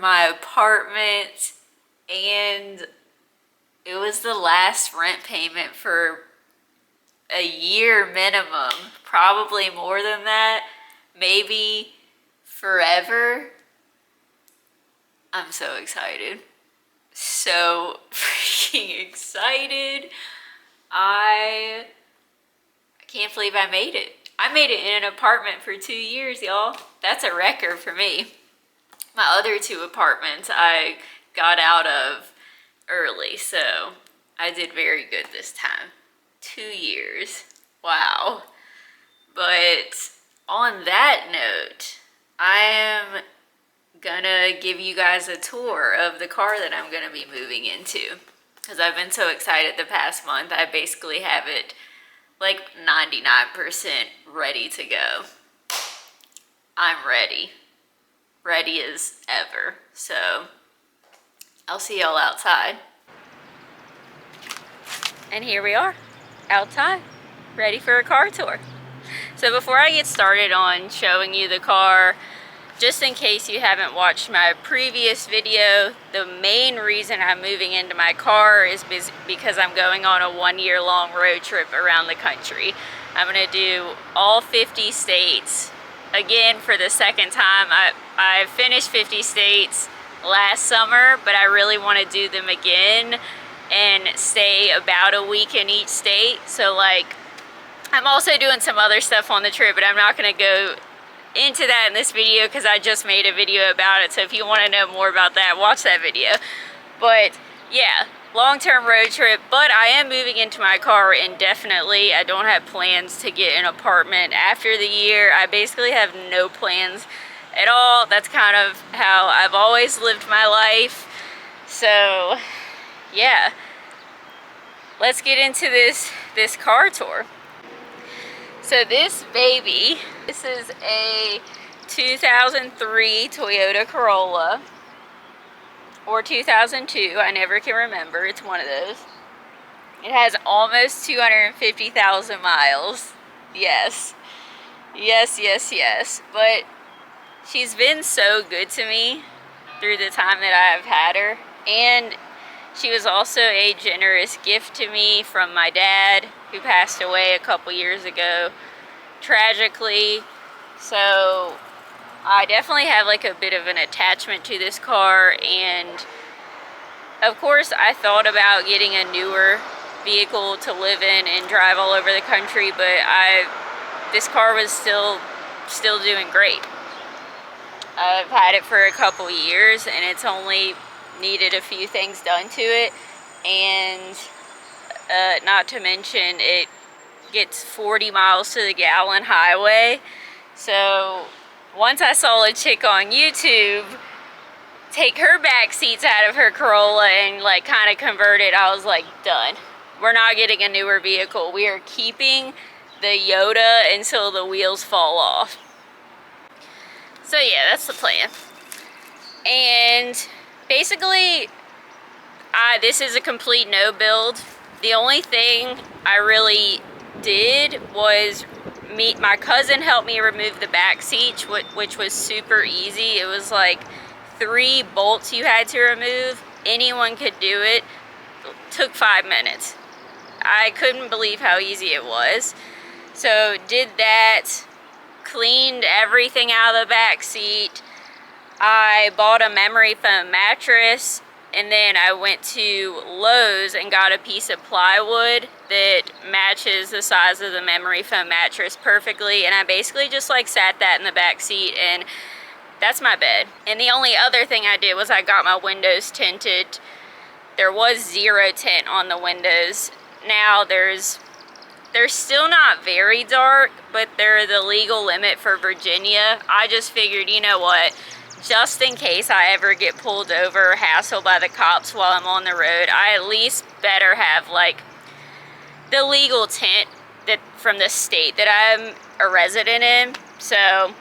my apartment, and it was the last rent payment for a year minimum, probably more than that, maybe forever. I'm so excited. So freaking excited. I can't believe I made it. I made it in an apartment for 2 years, y'all. That's a record for me. My other 2 apartments I got out of early, so I did very good this time. 2 years. Wow. But on that note, I am gonna give you guys a tour of the car that I'm gonna be moving into, because I've been so excited the past month. I basically have it like 99% ready to go. I'm ready. Ready as ever. So I'll see y'all outside. And here we are, outside, ready for a car tour. So before I get started on showing you the car, just in case you haven't watched my previous video, the main reason I'm moving into my car is because I'm going on a 1-year-long road trip around the country. I'm gonna do all 50 states, again for the second time. I finished 50 states last summer, but I really wanna do them again and stay about a week in each state. So like, I'm also doing some other stuff on the trip, but I'm not gonna go into that in this video because I just made a video about it. So if you want to know more about that, watch that video. But yeah, long-term road trip, but I am moving into my car indefinitely. I don't have plans to get an apartment after the year. I basically have no plans at all. That's kind of how I've always lived my life. So yeah, let's get into this car tour. So this baby, this is a 2003 Toyota Corolla, or 2002, I never can remember, it's one of those. It has almost 250,000 miles, yes, but she's been so good to me through the time that I've had her, and she was also a generous gift to me from my dad, who passed away a couple years ago, tragically. So I definitely have like a bit of an attachment to this car, and of course I thought about getting a newer vehicle to live in and drive all over the country, but this car was still doing great. I've had it for a couple years, and it's only needed a few things done to it, and not to mention it gets 40 miles to the gallon highway. So once I saw a chick on YouTube take her back seats out of her Corolla and like kind of convert it, I was like, done. We're not getting a newer vehicle. We are keeping the Yoda until the wheels fall off. So yeah, that's the plan. And basically, this is a complete no build. The only thing I really did was my cousin helped me remove the back seat, which was super easy. It was like 3 bolts you had to remove. Anyone could do it. Took 5 minutes. I couldn't believe how easy it was. So did that, cleaned everything out of the back seat. I bought a memory foam mattress, and then I went to Lowe's and got a piece of plywood that matches the size of the memory foam mattress perfectly, and I basically just like sat that in the back seat, and that's my bed. And the only other thing I did was I got my windows tinted. There was 0 tint on the windows. Now they're still not very dark, but they're the legal limit for Virginia. I just figured, you know what, just in case I ever get pulled over or hassled by the cops while I'm on the road, I at least better have like the legal tint that from the state that I'm a resident in. So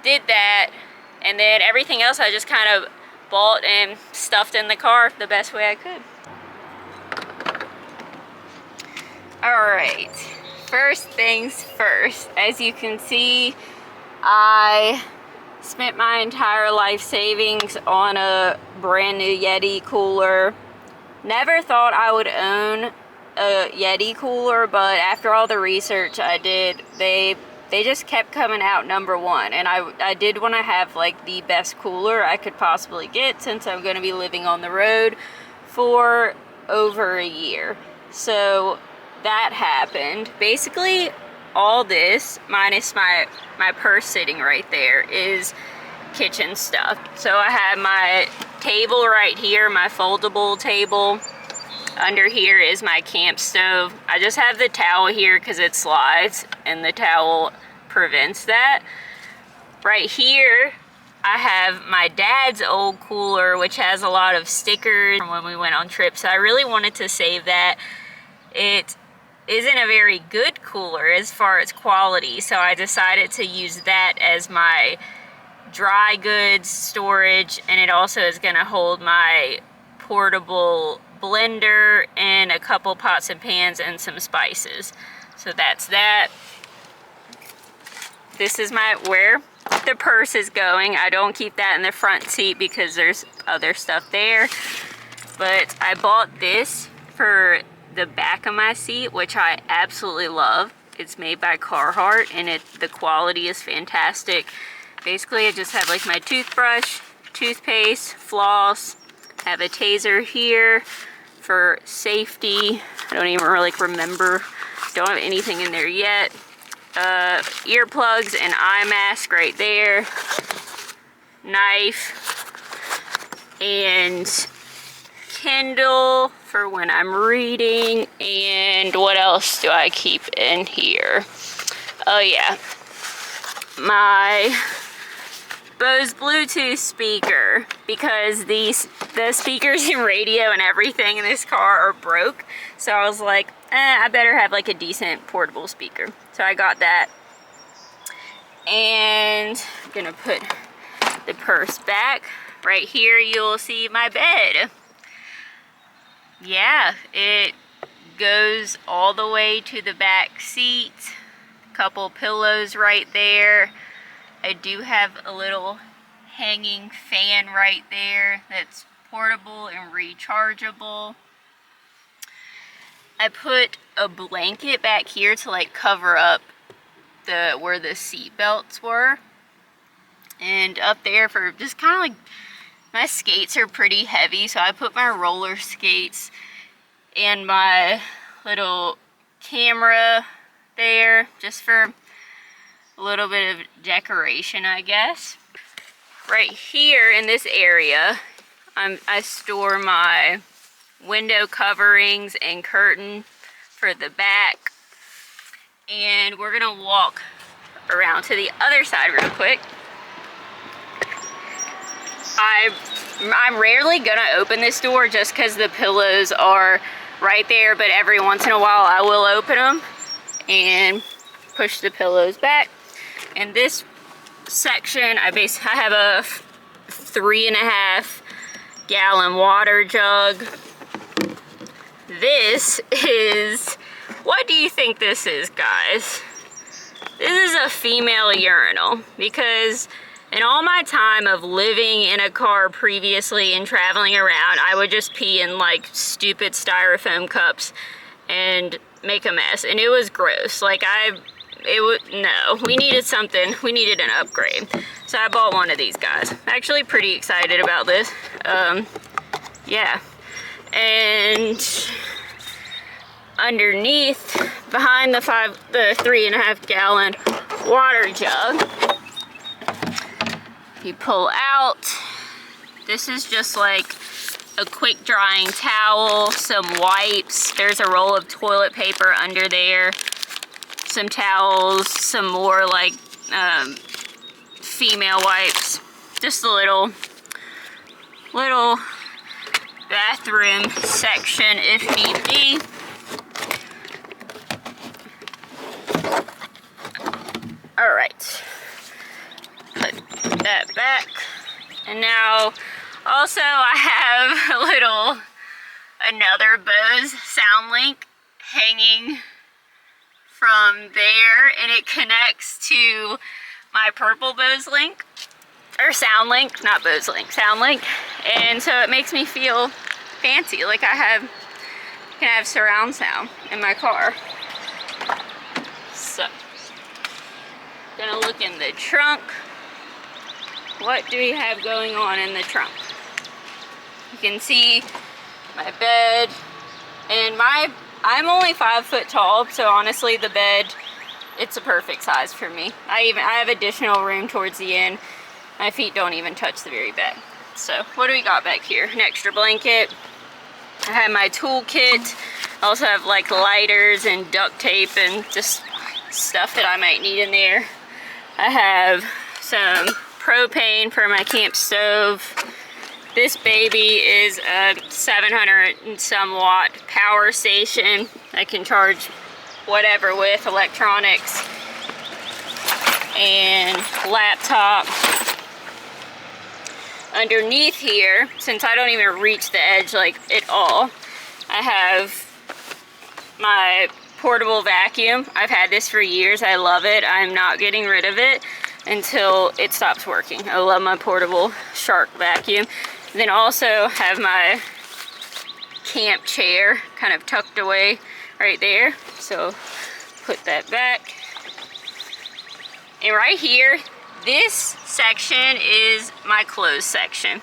did that, and then everything else I just kind of bought and stuffed in the car the best way I could. Alright, first things first, as you can see, I Spent my entire life savings on a brand new Yeti cooler. Never thought I would own a Yeti cooler, but after all the research I did, they just kept coming out #1, and I did want to have like the best cooler I could possibly get, since I'm going to be living on the road for over a year. So that happened. Basically all this, minus my purse sitting right there, is kitchen stuff. So I have my table right here, my foldable table. Under here is my camp stove. I just have the towel here because it slides and the towel prevents that. Right here I have my dad's old cooler, which has a lot of stickers from when we went on trips. So I really wanted to save that. It isn't a very good cooler as far as quality, so I decided to use that as my dry goods storage, and it also is going to hold my portable blender and a couple pots and pans and some spices. So that's that. This is where the purse is going. I don't keep that in the front seat because there's other stuff there, but I bought this for the back of my seat, which I absolutely love. It's made by Carhartt, and the quality is fantastic. Basically I just have like my toothbrush, toothpaste, floss, have a taser here for safety. I don't even really remember, don't have anything in there yet. Earplugs and eye mask right there, knife, and Kindle for when I'm reading. And what else do I keep in here? Oh yeah, my Bose Bluetooth speaker, because the speakers and radio and everything in this car are broke. So I was like, I better have like a decent portable speaker. So I got that. And I'm gonna put the purse back. Right here you'll see my bed. Yeah, it goes all the way to the back seat. Couple pillows right there. I do have a little hanging fan right there that's portable and rechargeable. I put a blanket back here to like cover up where the seat belts were. And up there for just kind of like, my skates are pretty heavy, so I put my roller skates and my little camera there just for a little bit of decoration, I guess. Right here in this area, I store my window coverings and curtain for the back. And we're gonna walk around to the other side real quick. I'm rarely gonna open this door just because the pillows are right there, but every once in a while I will open them and push the pillows back. In this section, I have a 3.5 gallon water jug. This is, what do you think this is, guys? This is a female urinal, because in all my time of living in a car previously and traveling around, I would just pee in like stupid styrofoam cups and make a mess, and it was gross. Like no, we needed something, we needed an upgrade. So I bought one of these guys. I'm actually pretty excited about this. Yeah. And underneath, behind the 3.5 gallon water jug, you pull out, this is just like a quick drying towel, some wipes, there's a roll of toilet paper under there, some towels, some more like female wipes, just a little bathroom section if need be. All right, put that back. And now also I have another Bose SoundLink hanging from there, and it connects to my purple Bose link. or SoundLink, not BoseLink, SoundLink. And so it makes me feel fancy, like can have surround sound in my car. So, gonna look in the trunk. What do we have going on in the trunk? You can see my bed, and I'm only 5 foot tall, so honestly the bed, it's a perfect size for me. I have additional room towards the end. My feet don't even touch the very bed. So what do we got back here? An extra blanket. I have my toolkit. I also have like lighters and duct tape and just stuff that I might need in there. I have some propane for my camp stove. This baby is a 700 and some watt power station. I can charge whatever with, electronics and laptop. Underneath here, since I don't even reach the edge like at all, I have my portable vacuum. I've had this for years. I love it. I'm not getting rid of it until it stops working. I love my portable Shark vacuum. Then also have my camp chair kind of tucked away right there. So put that back. And right here, this section is my clothes section.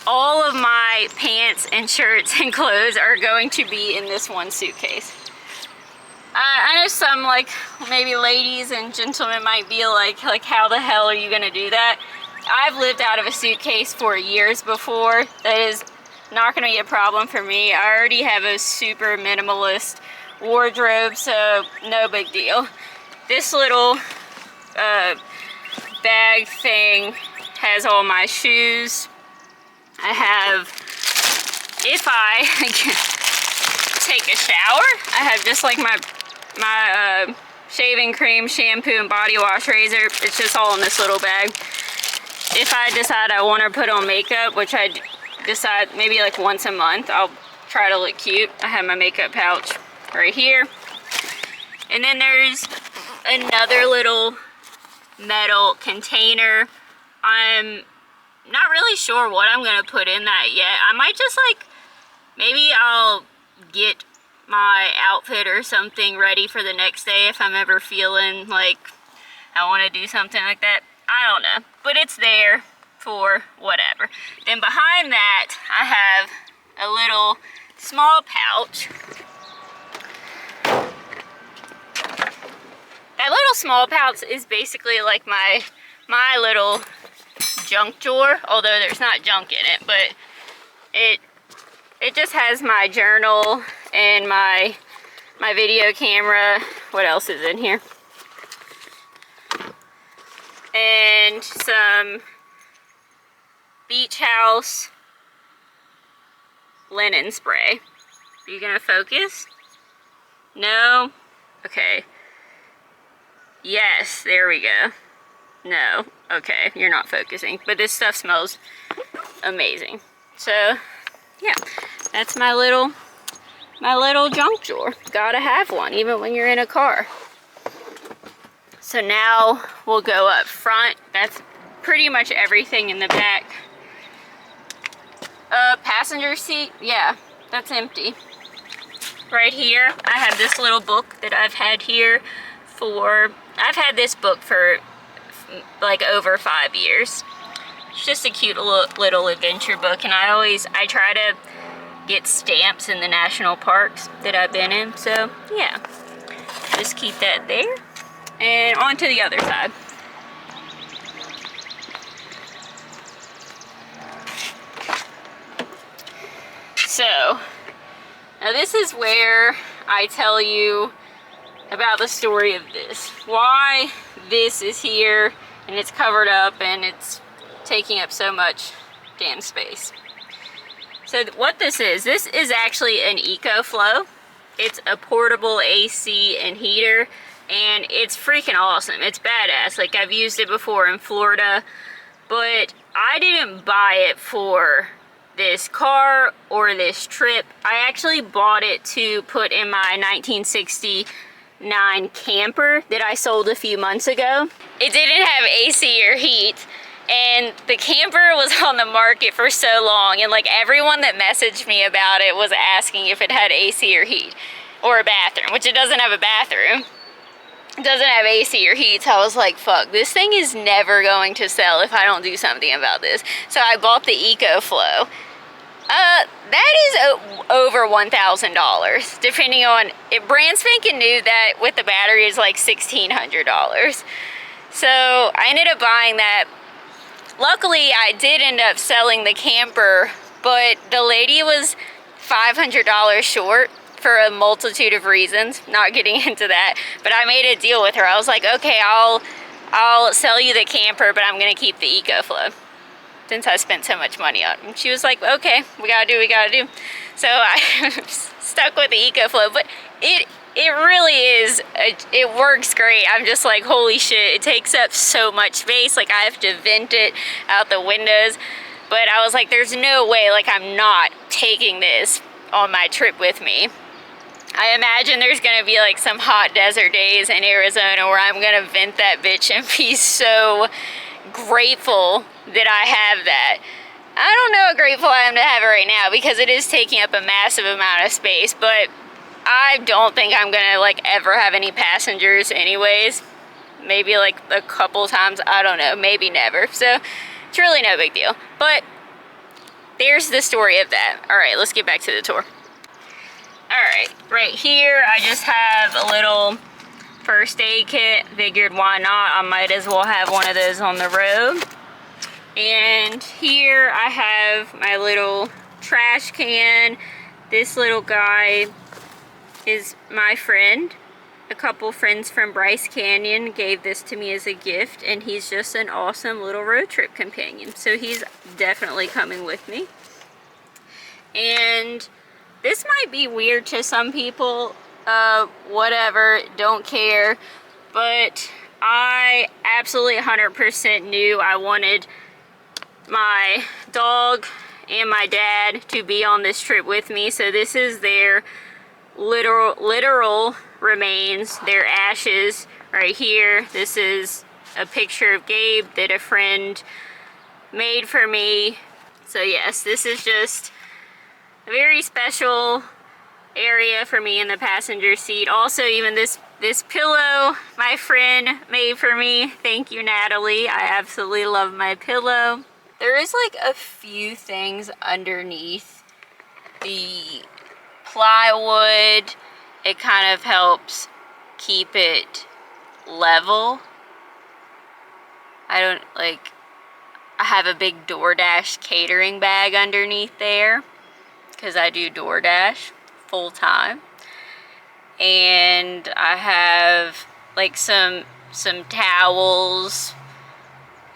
All of my pants and shirts and clothes are going to be in this one suitcase. I know some like maybe ladies and gentlemen might be like how the hell are you gonna do that? I've lived out of a suitcase for years before. That is not gonna be a problem for me. I already have a super minimalist wardrobe, so no big deal. This little bag thing has all my shoes. I have, if I take a shower, I have just like my shaving cream, shampoo, and body wash razor. It's just all in this little bag. If I decide I want to put on makeup, which I decide maybe like once a month, I'll try to look cute. I have my makeup pouch right here. And then there's another little metal container. I'm not really sure what I'm gonna put in that yet. I might just like, maybe I'll get my outfit or something ready for the next day if I'm ever feeling like I want to do something like that. I don't know, but it's there for whatever. Then behind that, I have a little small pouch. That little small pouch is basically like my little junk drawer, although there's not junk in it, but it just has my journal and my video camera. What else is in here? And some Beach House linen spray. Are you gonna focus? No? Okay. Yes, there we go. No, okay, you're not focusing. But this stuff smells amazing. So, yeah, that's my little junk drawer. Gotta have one, even when you're in a car. So now we'll go up front. That's pretty much everything in the back. Passenger seat, yeah, that's empty. Right here, I have this little book that I've had here I've had this book for like over 5 years. It's just a cute little adventure book, and I try to get stamps in the national parks that I've been in, so yeah. Just keep that there. And on to the other side. So, now this is where I tell you about the story of this. Why this is here and it's covered up and it's taking up so much damn space. So what this is actually an EcoFlow. It's a portable AC and heater, and it's freaking awesome. It's badass. Like, I've used it before in Florida, but I didn't buy it for this car or this trip. I actually bought it to put in my 1969 camper that I sold a few months ago. It didn't have AC or heat, And the camper was on the market for so long, and like everyone that messaged me about it was asking if it had AC or heat or a bathroom, which it doesn't have a bathroom. It doesn't have AC or heat, so I was like, fuck, this thing is never going to sell if I don't do something about this. So I bought the EcoFlow. That is over $1,000, depending on it. Brand spanking new that with the battery is like $1,600. So I ended up buying that. Luckily, I did end up selling the camper, but the lady was $500 short for a multitude of reasons. Not getting into that, but I made a deal with her. I was like, okay, I'll sell you the camper, but I'm gonna keep the EcoFlow since I spent so much money on it. And she was like, okay, we gotta do what we gotta do. So I stuck with the EcoFlow, but it really is, it works great. I'm just like, holy shit, it takes up so much space. Like I have to vent it out the windows. But I was like, there's no way, like I'm not taking this on my trip with me. I imagine there's gonna be like some hot desert days in Arizona where I'm gonna vent that bitch and be so grateful that I have that. I don't know how grateful I am to have it right now because it is taking up a massive amount of space, but I don't think I'm gonna like ever have any passengers anyways. Maybe like a couple times, I don't know, maybe never. So it's really no big deal. But there's the story of that. All right, let's get back to the tour. All right, right here I just have a little first aid kit. Figured why not, I might as well have one of those on the road. And here I have my little trash can. This little guy is my friend. A couple friends from Bryce Canyon gave this to me as a gift, and he's just an awesome little road trip companion. So he's definitely coming with me. And this might be weird to some people, whatever, don't care, but I absolutely 100% knew I wanted my dog and my dad to be on this trip with me. So this is their literal remains, their ashes right here. This is a picture of Gabe that a friend made for me. So yes, this is just a very special area for me in the passenger seat. Also, even this pillow my friend made for me. Thank you, Natalie. I absolutely love my pillow. There is like a few things underneath the plywood. It kind of helps keep it level. I have a big DoorDash catering bag underneath there because I do DoorDash full time. And I have like some towels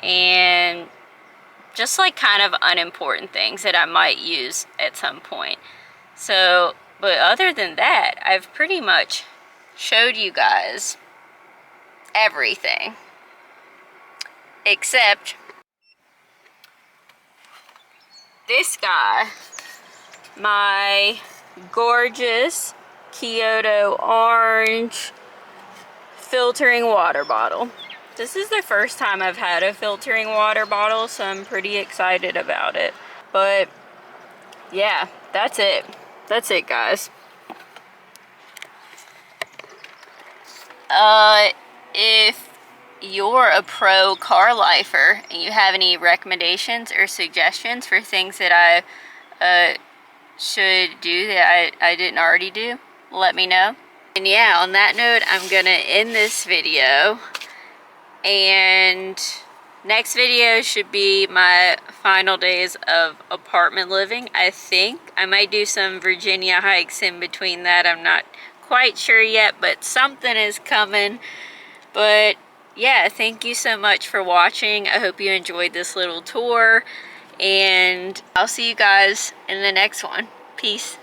and just like kind of unimportant things that I might use at some point. So, but other than that, I've pretty much showed you guys everything. Except this guy, my gorgeous Kyoto orange filtering water bottle. This is the first time I've had a filtering water bottle, so I'm pretty excited about it. But yeah, that's it. That's it, guys. If you're a pro car lifer and you have any recommendations or suggestions for things that I should do that I didn't already do, let me know. And yeah, on that note, I'm gonna end this video. And next video should be my final days of apartment living. I think I might do some Virginia hikes in between that. I'm not quite sure yet, but something is coming. But yeah, thank you so much for watching. I hope you enjoyed this little tour, and I'll see you guys in the next one. Peace.